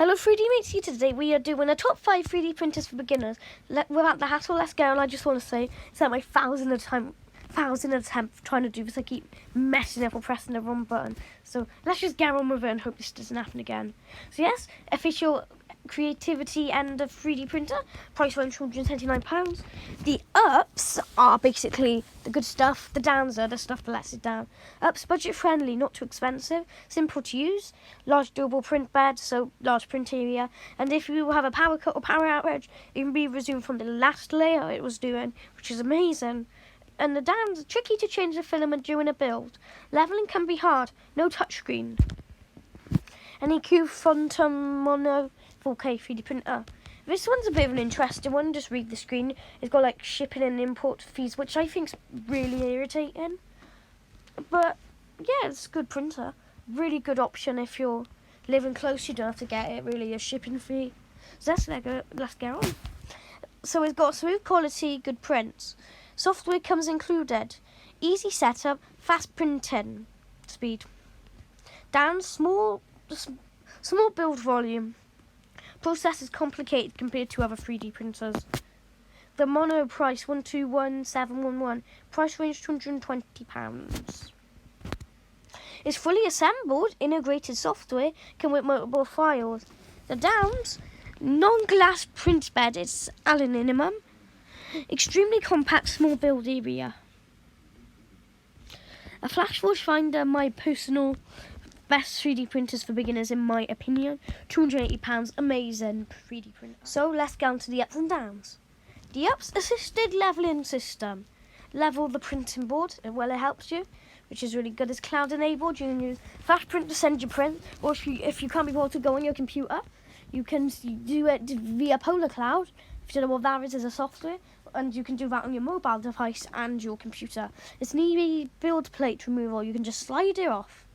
Hello 3D Mates, here today we are doing a top 5 3D printers for beginners. Without the hassle, let's go. And I just want to say, it's like my thousandth attempt trying to do this. I keep messing up or pressing the wrong button. So let's just get on with it and hope this doesn't happen again. So yes, official creativity and a 3D printer, price range £179. The ups are basically the good stuff, the downs are the stuff that lets it down. Ups, budget friendly, not too expensive, simple to use, large durable print bed, so large print area, and if you have a power cut or power outage, it can be resumed from the last layer it was doing, which is amazing. And the downs are tricky to change the filament during a build. Leveling can be hard, no touchscreen. NEQ Phantom Mono 4K 3D printer. This one's a bit of an interesting one, just read the screen. It's got like shipping and import fees, which I think's really irritating. But yeah, it's a good printer. Really good option if you're living close, you don't have to get it really a shipping fee. So let's get on. So it's got smooth quality, good prints. Software comes included. Easy setup, fast printing speed. Down, small build volume. Process is complicated compared to other 3D printers. The Mono price 121711. Price range £220. It's fully assembled, integrated software, can with multiple files. The downs, non-glass print bed, it's aluminium. Extremely compact, small build area. A Flashforge Finder, my personal best 3D printers for beginners in my opinion. £280, amazing 3D printer. So let's get on to the ups and downs. The ups, assisted leveling system. Level the printing board, it helps you, which is really good. It's cloud enabled. You can use Flash Print to send your print, or if you can't be bothered to go on your computer, you can do it via Polar Cloud. If you don't know what that is a software, and you can do that on your mobile device and your computer. It's an easy build plate removal. You can just slide it off.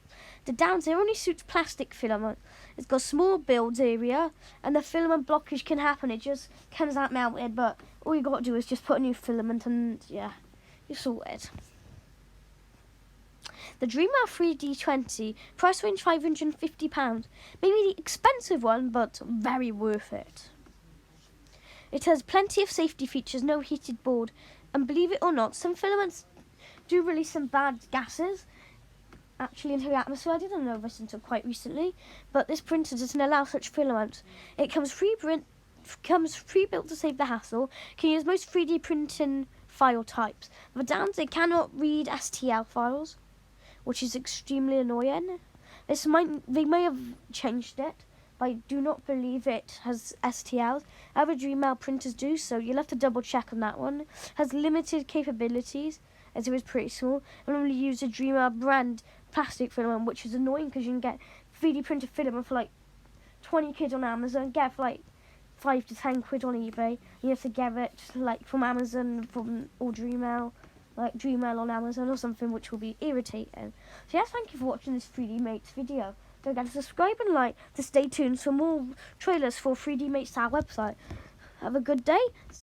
The downs, it only suits plastic filament. It's got small build area, and the filament blockage can happen. It just comes out melted, but all you got to do is just put a new filament, and yeah, you're sorted. The Dreamer 3D20, price range £550. Maybe the expensive one, but very worth it. It has plenty of safety features, no heated board, and believe it or not, some filaments do release some bad gases actually into the atmosphere. I didn't know this until quite recently, but this printer doesn't allow such filaments. It comes pre-built to save the hassle, can use most 3D printing file types. The downs, it cannot read STL files, which is extremely annoying. They may have changed it, but I do not believe it has STLs. Other Dremel printers do, so you'll have to double check on that one. Has limited capabilities, as it was pretty small, and only use a Dremel brand plastic filament, which is annoying because you can get 3D printed filament for like 20 quid on Amazon, get it for like 5 to 10 quid on eBay. You have to get it like from Amazon or Dremel, like Dremel on Amazon or something, which will be irritating. So yes, thank you for watching this 3D Mates video. Don't forget to subscribe and like to stay tuned for more trailers for 3D Mates, our website. Have a good day.